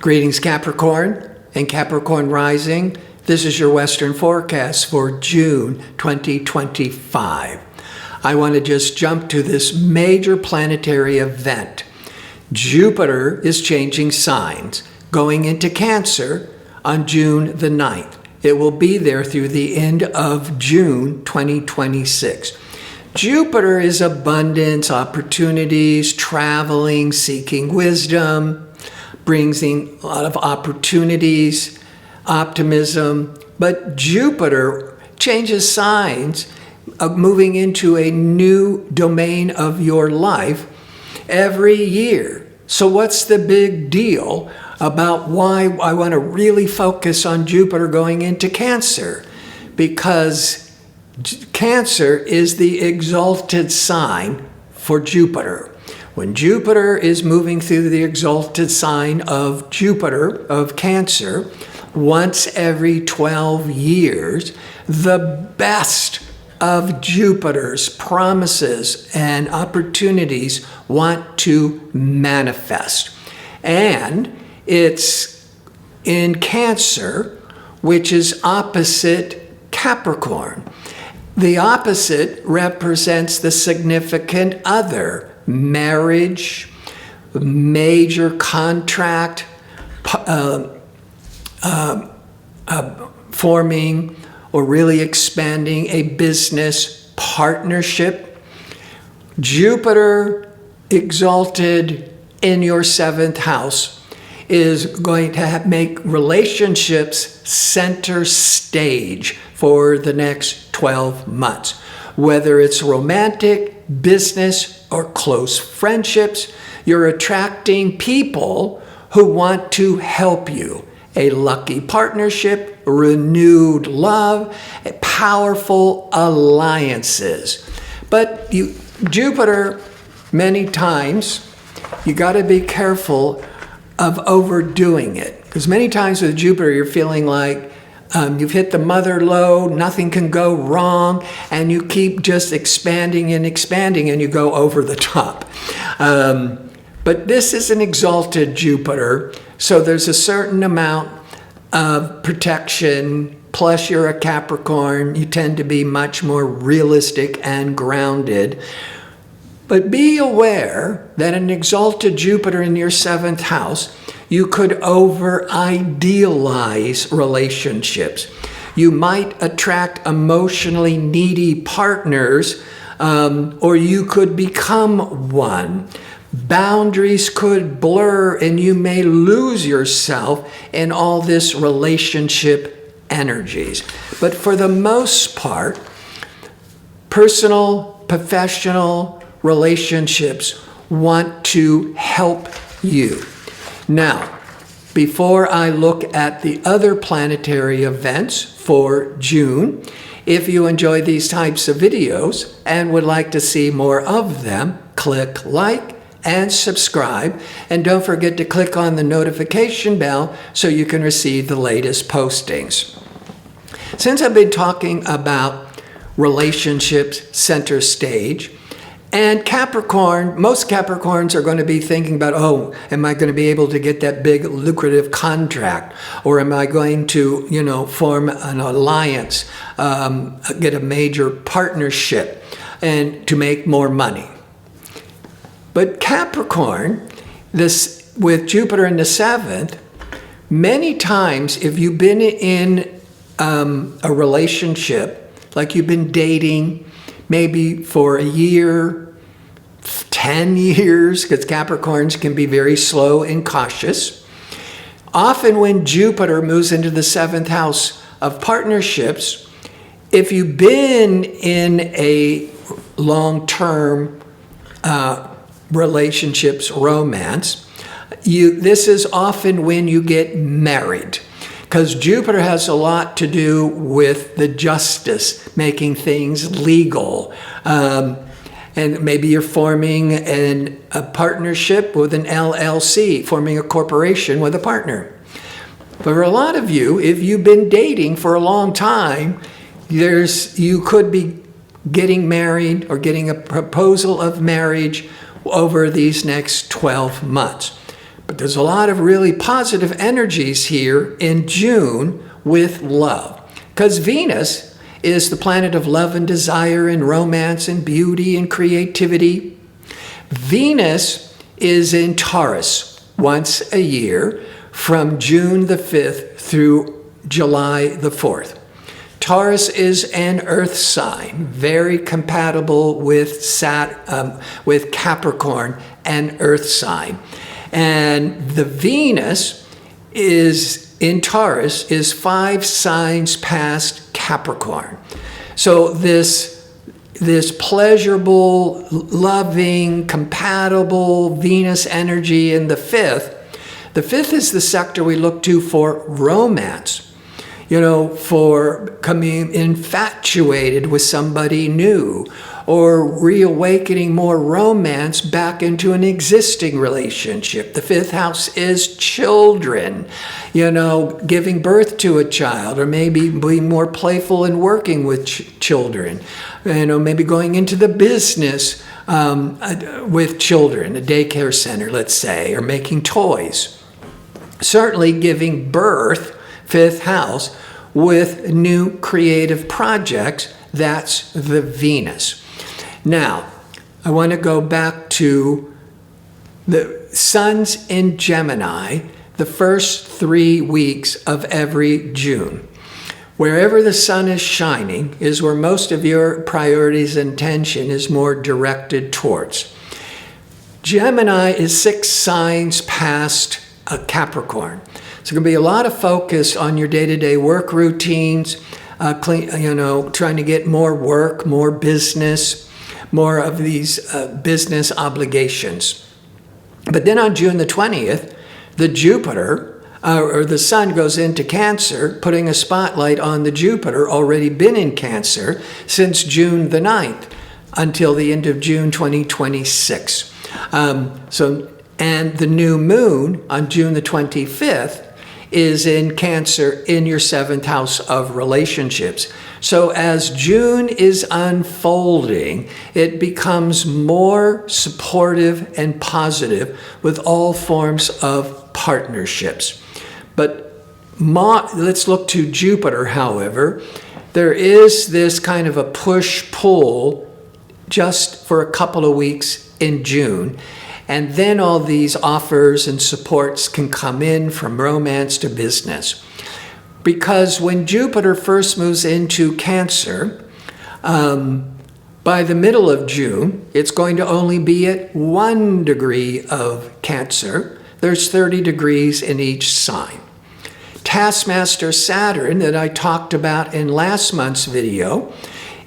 Greetings, Capricorn and Capricorn rising. This is your Western forecast for June 2025. I want to just jump to this major planetary event. Jupiter is changing signs, going into Cancer on June the 9th. It will be there through the end of June 2026. Jupiter is abundance, opportunities, traveling, seeking wisdom, brings in a lot of opportunities, optimism. But Jupiter changes signs of moving into a new domain of your life every year. So what's the big deal about why I want to really focus on Jupiter going into Cancer? Because Cancer is the exalted sign for Jupiter. When Jupiter is moving through the exalted sign of Jupiter, of Cancer, once every 12 years, the best of Jupiter's promises and opportunities want to manifest. And it's in Cancer, which is opposite Capricorn. The opposite represents the significant other, marriage, major contract, forming or really expanding a business partnership. Jupiter exalted in your 7th house is going to make relationships center stage for the next 12 months. Whether it's romantic, business, or close friendships, you're attracting people who want to help you. A lucky partnership, renewed love, powerful alliances. But Jupiter, many times, you got to be careful of overdoing it. Because many times with Jupiter, you're feeling like you've hit the mother lode, nothing can go wrong, and you keep just expanding and expanding, and you go over the top. But this is an exalted Jupiter, so there's a certain amount of protection. Plus, you're a Capricorn, you tend to be much more realistic and grounded. But be aware that an exalted Jupiter in your 7th house, you could over-idealize relationships. You might attract emotionally needy partners, or you could become one. Boundaries could blur, and you may lose yourself in all this relationship energies. But for the most part, personal, professional relationships want to help you. Now, before I look at the other planetary events for June, if you enjoy these types of videos and would like to see more of them, click like and subscribe. And don't forget to click on the notification bell so you can receive the latest postings. Since I've been talking about relationships center stage, and Capricorn, most Capricorns are going to be thinking about, oh, am I going to be able to get that big lucrative contract? Or am I going to, form an alliance, get a major partnership and to make more money? But Capricorn, this with Jupiter in the 7th, many times if you've been in a relationship, like you've been dating, maybe for a year, 10 years, because Capricorns can be very slow and cautious. Often when Jupiter moves into the 7th house of partnerships, if you've been in a long-term relationships, romance, this is often when you get married. Because Jupiter has a lot to do with the justice, making things legal. And maybe you're forming a partnership with an LLC, forming a corporation with a partner. But for a lot of you, if you've been dating for a long time, you could be getting married or getting a proposal of marriage over these next 12 months. But there's a lot of really positive energies here in June with love. Because Venus is the planet of love and desire and romance and beauty and creativity. Venus is in Taurus once a year from June the 5th through July the 4th. Taurus is an earth sign, very compatible with Capricorn, an earth sign. And the Venus is in Taurus is 5 signs past Capricorn. So this pleasurable, loving, compatible Venus energy in the 5th. The 5th is the sector we look to for romance. For becoming infatuated with somebody new or reawakening more romance back into an existing relationship. The 5th house is children, giving birth to a child, or maybe being more playful and working with children, maybe going into the business with children, a daycare center, let's say, or making toys. Certainly giving birth, 5th house, with new creative projects. That's the Venus. Now, I want to go back to the Sun's in Gemini the first 3 weeks of every June. Wherever the sun is shining is where most of your priorities and attention is more directed towards. Gemini is 6 signs past Capricorn. So there's going to be a lot of focus on your day-to-day work routines, trying to get more work, more business, more of these business obligations. But then on June the 20th, the Jupiter, or the sun goes into Cancer, putting a spotlight on the Jupiter already been in Cancer since June the 9th until the end of June 2026. And the new moon on June the 25th is in Cancer in your 7th house of relationships. So as June is unfolding, it becomes more supportive and positive with all forms of partnerships. But let's look to Jupiter, however. There is this kind of a push-pull just for a couple of weeks in June. And then all these offers and supports can come in from romance to business. Because when Jupiter first moves into Cancer, by the middle of June, it's going to only be at 1 degree of Cancer. There's 30 degrees in each sign. Taskmaster Saturn, that I talked about in last month's video,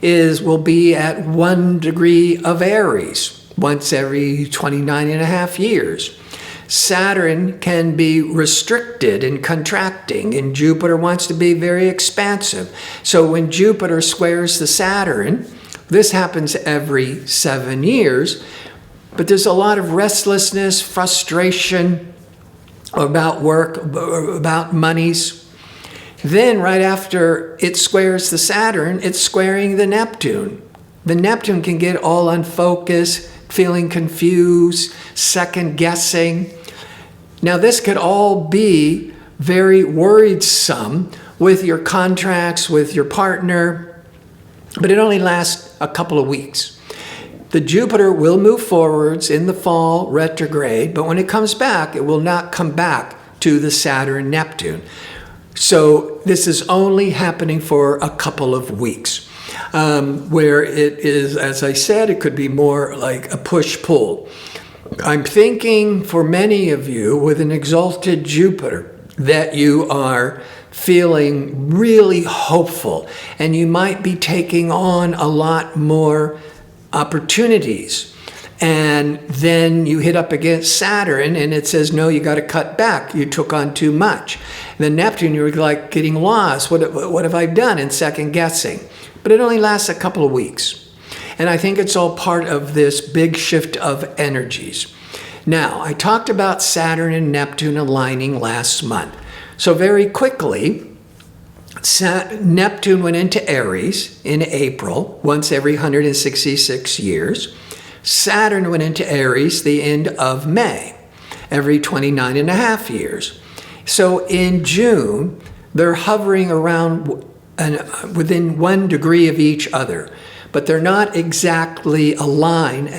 will be at 1 degree of Aries. Once every 29 and a half years. Saturn can be restricted and contracting, and Jupiter wants to be very expansive. So when Jupiter squares the Saturn, this happens every 7 years, but there's a lot of restlessness, frustration about work, about monies. Then right after it squares the Saturn, it's squaring the Neptune. The Neptune can get all unfocused, feeling confused, second guessing. Now this could all be very worrisome with your contracts, with your partner, but it only lasts a couple of weeks. The Jupiter will move forwards in the fall, retrograde, but when it comes back, it will not come back to the Saturn-Neptune. So this is only happening for a couple of weeks. Where it is, as I said, it could be more like a push-pull. I'm thinking for many of you with an exalted Jupiter that you are feeling really hopeful and you might be taking on a lot more opportunities. And then you hit up against Saturn and it says, no, you got to cut back. You took on too much. The Neptune, you're like getting lost. What have I done? And second guessing. But it only lasts a couple of weeks. And I think it's all part of this big shift of energies. Now, I talked about Saturn and Neptune aligning last month. So very quickly, Neptune went into Aries in April, once every 166 years. Saturn went into Aries the end of May. every 29 and a half years. So in June, they're hovering around within 1 degree of each other, but they're not exactly aligned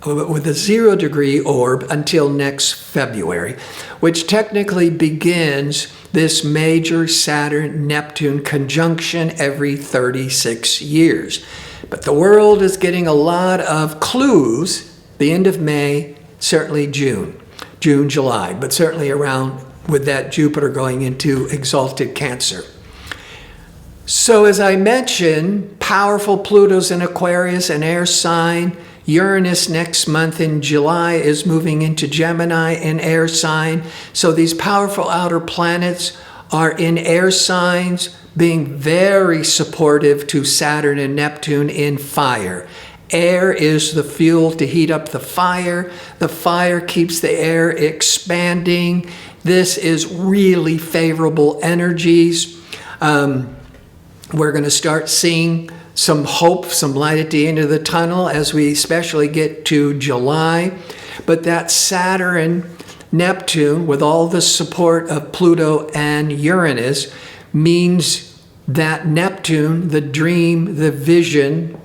with a 0 degree orb until next February, which technically begins this major Saturn-Neptune conjunction every 36 years. But the world is getting a lot of clues, the end of May, certainly June, July, but certainly around with that Jupiter going into exalted Cancer. So as I mentioned, powerful Pluto's in Aquarius, an air sign. Uranus next month in July is moving into Gemini, an air sign. So these powerful outer planets are in air signs, being very supportive to Saturn and Neptune in fire. Air is the fuel to heat up the fire. The fire keeps the air expanding. This is really favorable energies. We're going to start seeing some hope, some light at the end of the tunnel as we especially get to July. But that Saturn, Neptune, with all the support of Pluto and Uranus, means that Neptune, the dream, the vision,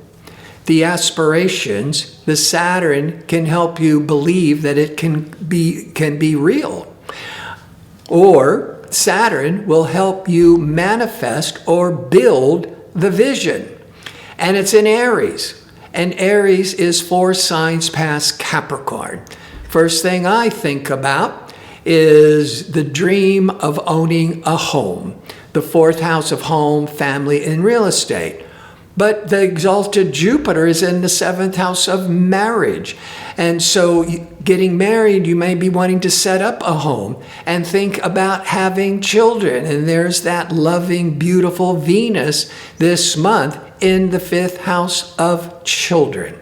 the aspirations, the Saturn can help you believe that it can be real. Or Saturn will help you manifest or build the vision. And it's in Aries. And Aries is 4 signs past Capricorn. First thing I think about is the dream of owning a home. The 4th house of home, family, and real estate. But the exalted Jupiter is in the 7th house of marriage. And so getting married, you may be wanting to set up a home and think about having children. And there's that loving, beautiful Venus this month in the 5th house of children.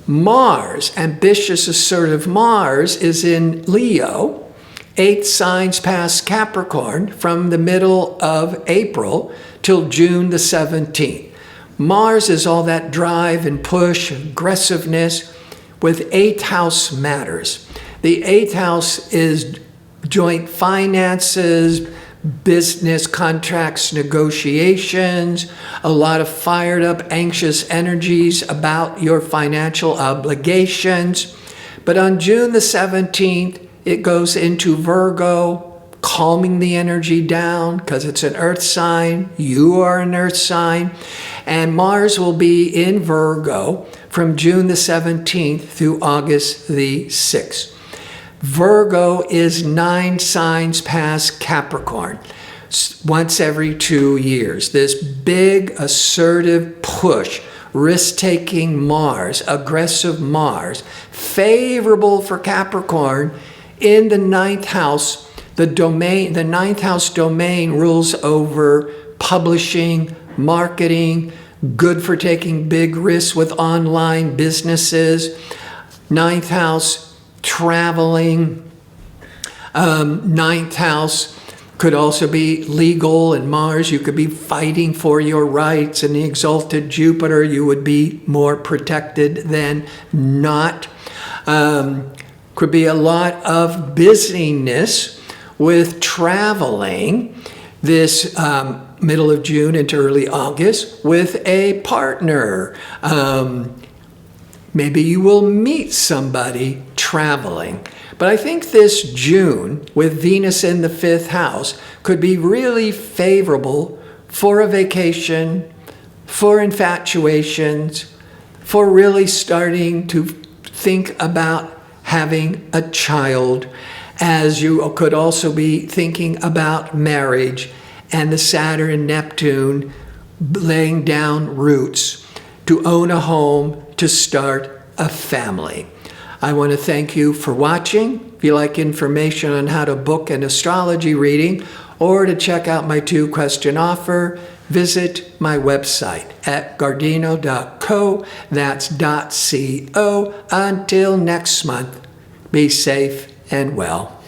Mars, ambitious, assertive Mars, is in Leo, 8 signs past Capricorn from the middle of April till June the 17th. Mars is all that drive and push, aggressiveness, with 8th house matters. The 8th house is joint finances, business contracts, negotiations, a lot of fired up, anxious energies about your financial obligations. But on June the 17th, it goes into Virgo, calming the energy down because it's an earth sign. You are an earth sign. And Mars will be in Virgo from June the 17th through August the 6th. Virgo is 9 signs past Capricorn, once every 2 years. This big, assertive push, risk-taking Mars, aggressive Mars, favorable for Capricorn in the 9th house. The 9th house domain rules over publishing, marketing, good for taking big risks with online businesses. 9th house, traveling. 9th house could also be legal, and Mars, you could be fighting for your rights, and the exalted Jupiter, you would be more protected than not. Could be a lot of busyness with traveling this middle of June into early August with a partner. Maybe you will meet somebody traveling. But I think this June, with Venus in the 5th house, could be really favorable for a vacation, for infatuations, for really starting to think about having a child, as you could also be thinking about marriage and the Saturn and Neptune laying down roots to own a home, to start a family. I want to thank you for watching. If you like information on how to book an astrology reading or to check out my 2-question offer, visit my website at gardino.co. That's .co. Until next month, be safe and well.